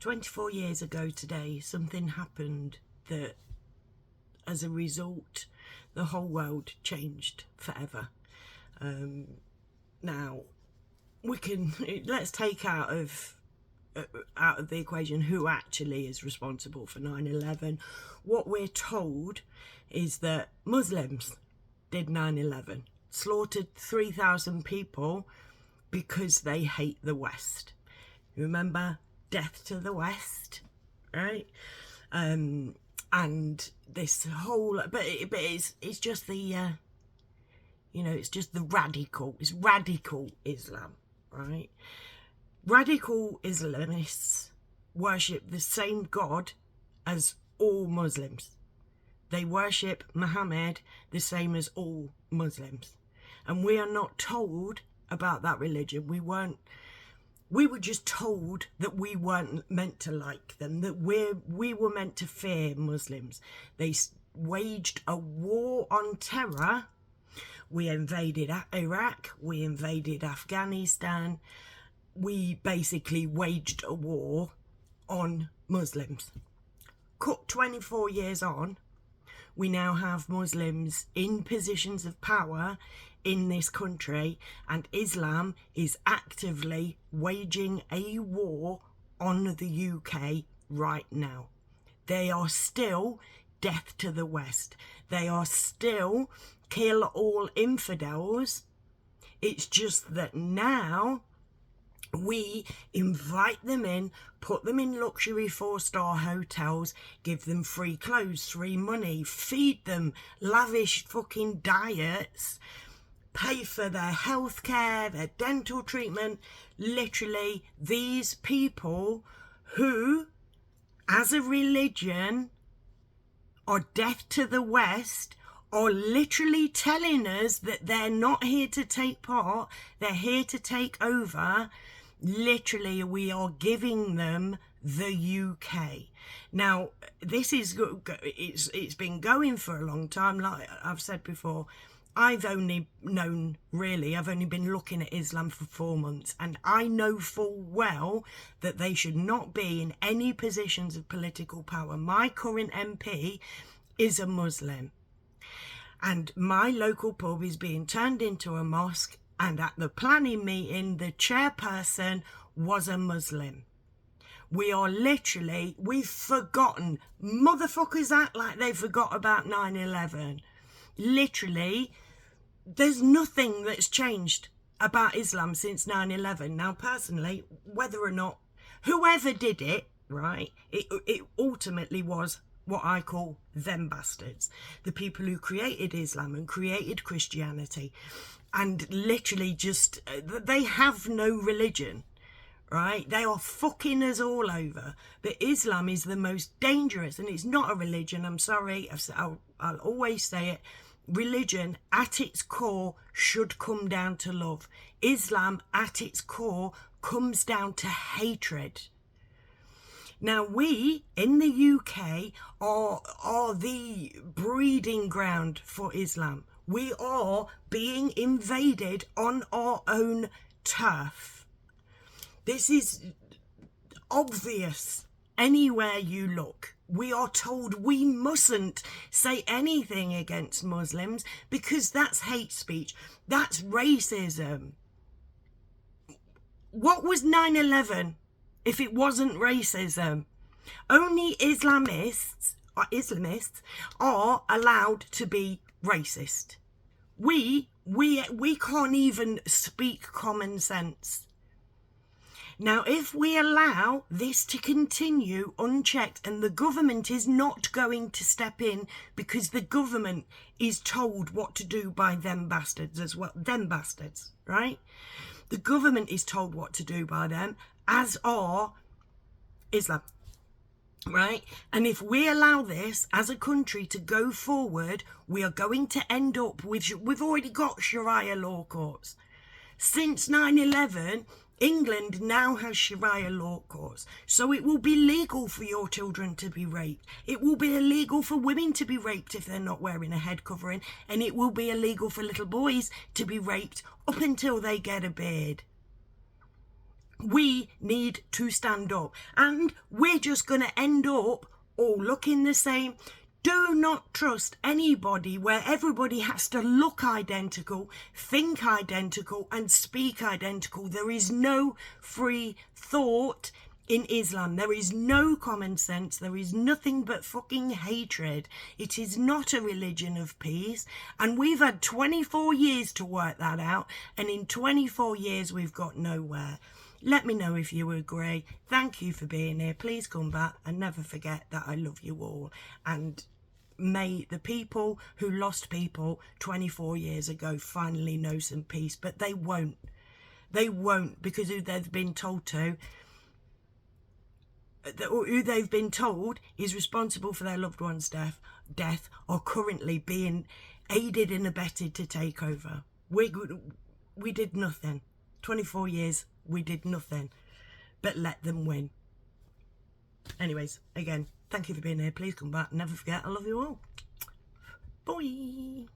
24 years ago today, something happened that, as a result, the whole world changed forever. Now, let's take out of the equation who actually is responsible for 9/11. What we're told is that Muslims did 9/11, slaughtered 3,000 people because they hate the West. Remember, death to the West, right? And this whole, but it's just the it's just the radical Islam, right? Radical Islamists worship the same God as all Muslims. They worship Muhammad the same as all Muslims. And we are not told about that religion. We were just told that we weren't meant to like them, that we were meant to fear Muslims. They waged a war on terror. We invaded Iraq, we invaded Afghanistan. We basically waged a war on Muslims. Cut 24 years on, we now have Muslims in positions of power in this country, and Islam is actively waging a war on the UK right now. They are still death to the West. They are still kill all infidels. It's just that now we invite them in, put them in luxury 4-star hotels, give them free clothes, free money, feed them lavish fucking diets, pay for their health care, their dental treatment. Literally, these people who, as a religion, are death to the West, are literally telling us that they're not here to take part, they're here to take over. Literally, we are giving them the UK. Now, this is, it's been going for a long time. Like I've said before, I've only been looking at Islam for 4 months, and I know full well that they should not be in any positions of political power. My current MP is a Muslim, and my local pub is being turned into a mosque, and at the planning meeting, the chairperson was a Muslim. We've forgotten. Motherfuckers act like they forgot about 9/11. Literally, there's nothing that's changed about Islam since 9/11. Now, personally, whether or not, whoever did it, right, it ultimately was what I call them bastards. The people who created Islam and created Christianity, and literally just, they have no religion, right? They are fucking us all over. But Islam is the most dangerous, and it's not a religion. I'm sorry, I'll always say it. Religion at its core should come down to love. Islam at its core comes down to hatred. Now, we in the UK are the breeding ground for Islam. We are being invaded on our own turf. This is obvious anywhere you look. We are told we mustn't say anything against Muslims because that's hate speech. That's racism. What was 9/11 if it wasn't racism? Only Islamists are allowed to be racist. We can't even speak common sense. Now, if we allow this to continue unchecked, and the government is not going to step in because the government is told what to do by them bastards as well. Them bastards, right? The government is told what to do by them, as are Islam, right? And if we allow this as a country to go forward, we are going to end up with, we've already got Sharia law courts. Since 9/11, England now has Sharia law courts, so it will be legal for your children to be raped. It will be illegal for women to be raped if they're not wearing a head covering, and it will be illegal for little boys to be raped up until they get a beard. We need to stand up, and we're just going to end up all looking the same. Do not trust anybody where everybody has to look identical, think identical, and speak identical. There is no free thought in Islam. There is no common sense. There is nothing but fucking hatred. It is not a religion of peace. And we've had 24 years to work that out. And in 24 years, we've got nowhere. Let me know if you agree. Thank you for being here. Please come back and never forget that I love you all. And may the people who lost people 24 years ago finally know some peace. But they won't. They won't, because who they've been told is responsible for their loved one's death are currently being aided and abetted to take over. We did nothing. 24 years, we did nothing but let them win. Anyways, again, thank you for being here. Please come back. Never forget, I love you all. Bye.